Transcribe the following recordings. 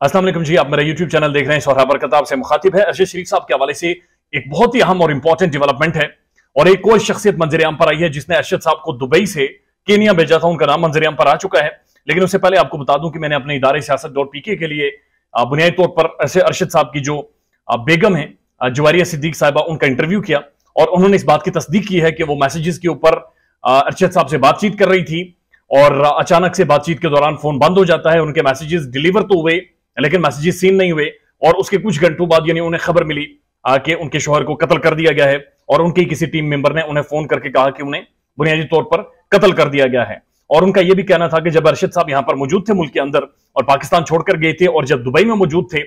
अस्सलाम वालेकुम जी, आप मेरा यूट्यूब चैनल देख रहे हैं। सोहरा बरकत आपसे मुखातिब है। अरशद शरीफ साहब के हवाले से एक बहुत ही अहम और इंपॉर्टेंट डेवलपमेंट है और एक और शख्सियत मंजर आम पर आई है जिसने अरशद साहब को दुबई से केनिया भेजा था। उनका नाम मंजर आम पर आ चुका है, लेकिन उससे पहले आपको बता दूं कि मैंने अपने इदारे सियासत.pk के लिए बुनियादी तौर पर अरशद साहब की जो बेगम है जवारिया सिद्दीक साहिबा, उनका इंटरव्यू किया और उन्होंने इस बात की तस्दीक की है कि वो मैसेजेस के ऊपर अरशद साहब से बातचीत कर रही थी और अचानक से बातचीत के दौरान फोन बंद हो जाता है। उनके मैसेजेस डिलीवर तो हुए लेकिन मैसेजेस सीन नहीं हुए और उसके कुछ घंटों बाद यानी उन्हें खबर मिली कि उनके शौहर को कत्ल कर दिया गया है और उनके किसी टीम मेंबर ने उन्हें फोन करके कहा कि उन्हें बुनियादी तौर पर कत्ल कर दिया गया है। और उनका यह भी कहना था कि जब अरशद साहब यहां पर मौजूद थे मुल्क के अंदर और पाकिस्तान छोड़कर गए थे और जब दुबई में मौजूद थे,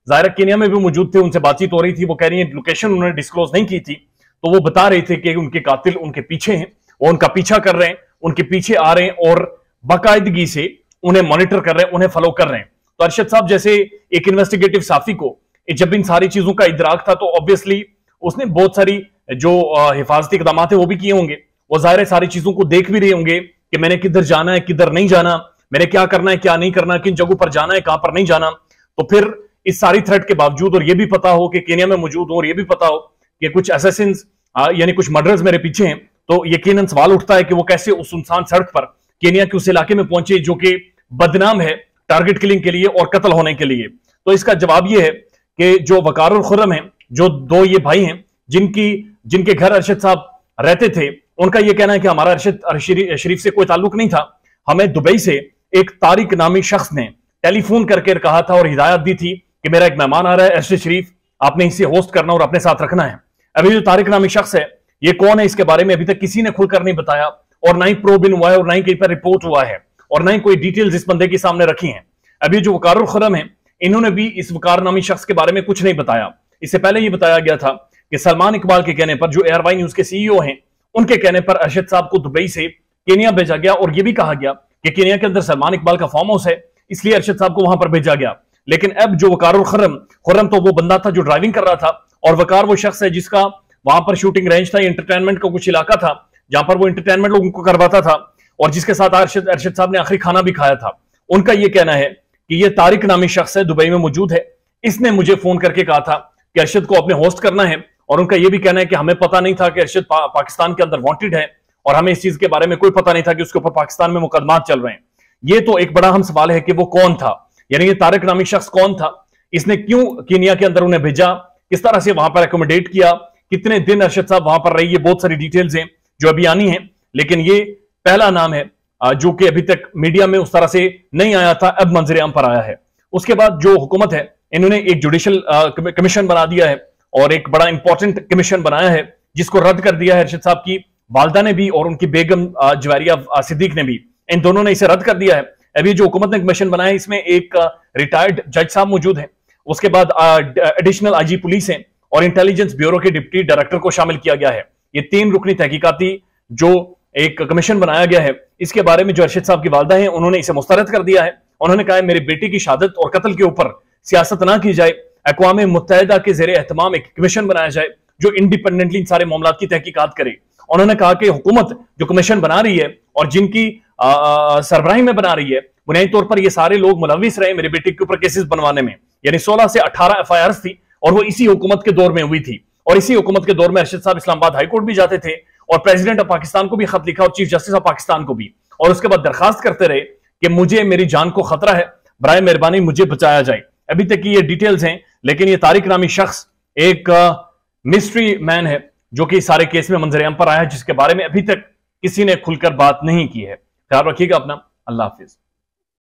जाहिर केनिया में भी मौजूद थे, उनसे बातचीत हो रही थी। वो कह रही है लोकेशन उन्होंने डिस्क्लोज नहीं की थी, तो वो बता रहे थे कि उनके कातिल उनके पीछे हैं, वो उनका पीछा कर रहे हैं, उनके पीछे आ रहे हैं और बाकायदगी से उन्हें मॉनिटर कर रहे हैं, उन्हें फॉलो कर रहे हैं। तो अरशद साहब जैसे एक इन्वेस्टिगेटिव साफी को जब इन सारी चीजों का इदराक था तो ऑब्वियसली उसने बहुत सारी जो हिफाजती इकदाम है वो भी किए होंगे। वो जाहिर सारी चीजों को देख भी रहे होंगे कि मैंने किधर जाना है, किधर नहीं जाना, मैंने क्या करना है, क्या नहीं करना, किन जगहों पर जाना है, कहां पर नहीं जाना। तो फिर इस सारी थ्रेट के बावजूद और ये भी पता हो कि केनिया में मौजूद हो और ये भी पता हो कि कुछ असैसिन्स यानी कुछ मर्डर्स मेरे पीछे हैं, तो यकीनन सवाल उठता है कि वो कैसे उस सुनसान सड़क पर केनिया के उस इलाके में पहुंचे जो कि बदनाम है टारगेट किलिंग के लिए और कत्ल होने के लिए। तो इसका जवाब यह है कि जो वकार और खुर्रम है, जो दो ये भाई हैं जिनके घर अरशद साहब रहते थे, उनका यह कहना है कि हमारा अरशद शरीफ से कोई ताल्लुक नहीं था। हमें दुबई से एक तारिक नामी शख्स ने टेलीफोन करके कहा था और हिदायत दी थी कि मेरा एक मेहमान आ रहा है अरशद शरीफ, आपने इसे होस्ट करना और अपने साथ रखना है। अभी जो तारिक नामी शख्स है ये कौन है, इसके बारे में अभी तक किसी ने खुलकर नहीं बताया और ना ही प्रोब इन हुआ है और ना ही कहीं पर रिपोर्ट हुआ है और ना ही कोई डिटेल्स इस बंदे के सामने रखी हैं। अभी जो वकार और खुर्रम है, इन्होंने भी इस वकार नामी शख्स के बारे में कुछ नहीं बताया। इससे पहले यह बताया गया था कि सलमान इकबाल के कहने पर, जो एयरवाई न्यूज के सीईओ हैं, उनके कहने पर अरशद साहब को दुबई से केनिया भेजा गया और यह भी कहा गया कि केनिया के अंदर सलमान इकबाल का फार्म हाउस है, इसलिए अरशद साहब को वहां पर भेजा गया। लेकिन अब जो वकार और खुर्रम तो वो बंदा था जो ड्राइविंग कर रहा था और वकार वो शख्स है जिसका वहां पर शूटिंग रेंज था, एंटरटेनमेंट का कुछ इलाका था जहां पर वो एंटरटेनमेंट लोगों को करवाता था और जिसके साथ अरशद साहब ने आखिरी खाना भी खाया था। उनका यह कहना है कि यह तारिक नामी शख्स है, दुबई में मौजूद है, इसने मुझे फोन करके कहा था कि अरशद को अपने होस्ट करना है। और उनका यह भी कहना है कि हमें पता नहीं था कि अरशद पाकिस्तान के अंदर वांटेड है और हमें इस चीज के बारे में कोई पता नहीं था कि उसके ऊपर पाकिस्तान में मुकदमात चल रहे हैं। यह तो एक बड़ा अहम सवाल है कि वो कौन था, यानी ये तारिक नामी शख्स कौन था, इसने क्यों केनिया के अंदर उन्हें भेजा, किस तरह से वहां पर एकोमोडेट किया, कितने दिन अरशद साहब वहां पर रही, ये बहुत सारी डिटेल्स हैं जो अभी आनी है। लेकिन ये पहला नाम है जो कि अभी तक मीडिया में उस तरह से नहीं आया था, अब मंजर आम पर आया है। उसके बाद जो हुकूमत है, इन्होंने एक जुडिशल कमीशन बना दिया है और एक बड़ा इंपॉर्टेंट कमीशन बनाया है जिसको रद्द कर दिया है अरशद साहब की वालदा ने भी और उनकी बेगम जवारिया सिद्दीक ने भी, इन दोनों ने इसे रद्द कर दिया है। अभी जो हुकूमत ने कमीशन बनाया है इसमें एक रिटायर्ड जज साहब मौजूद है, उसके बाद एडिशनल आईजी पुलिस है और इंटेलिजेंस ब्यूरो के डिप्टी डायरेक्टर को शामिल किया गया है। ये 3 रुकनी तहकीकाती जो एक कमीशन बनाया गया है, इसके बारे में जो अरशद साहब की वालदा है उन्होंने इसे मुस्तरद कर दिया है। उन्होंने कहा है मेरी बेटी की शहादत और कत्ल के ऊपर सियासत ना की जाए, अक़वाम मुत्तहिदा के ज़ेरे एहतमाम एक कमीशन बनाया जाए जो इंडिपेंडेंटली इन सारे मामलात की तहकीकात करे। उन्होंने कहा कि हुकूमत जो कमीशन बना रही है और जिनकी सरबराही में बना रही है, बुनियादी तौर पर ये सारे लोग मुलविस रहे मेरी बेटी के ऊपर केसेस बनवाने में, यानी 16 से 18 FIRs थी और वो इसी हुकूमत के दौर में हुई थी। और इसी हुकूमत के दौर में अरशद साहब इस्लामाबाद हाईकोर्ट भी जाते थे और प्रेसिडेंट ऑफ पाकिस्तान को भी खत लिखा और चीफ जस्टिस ऑफ पाकिस्तान को भी, और उसके बाद दरखास्त करते रहे कि मुझे मेरी जान को खतरा है, बराए मेहरबानी मुझे बचाया जाए। अभी तक की ये डिटेल्स हैं, लेकिन ये तारिक नामी शख्स एक मिस्ट्री मैन है जो कि सारे केस में मंजर आम पर आया है, जिसके बारे में अभी तक किसी ने खुलकर बात नहीं की है। ख्याल रखिएगा अपना। अल्लाह हाफिज।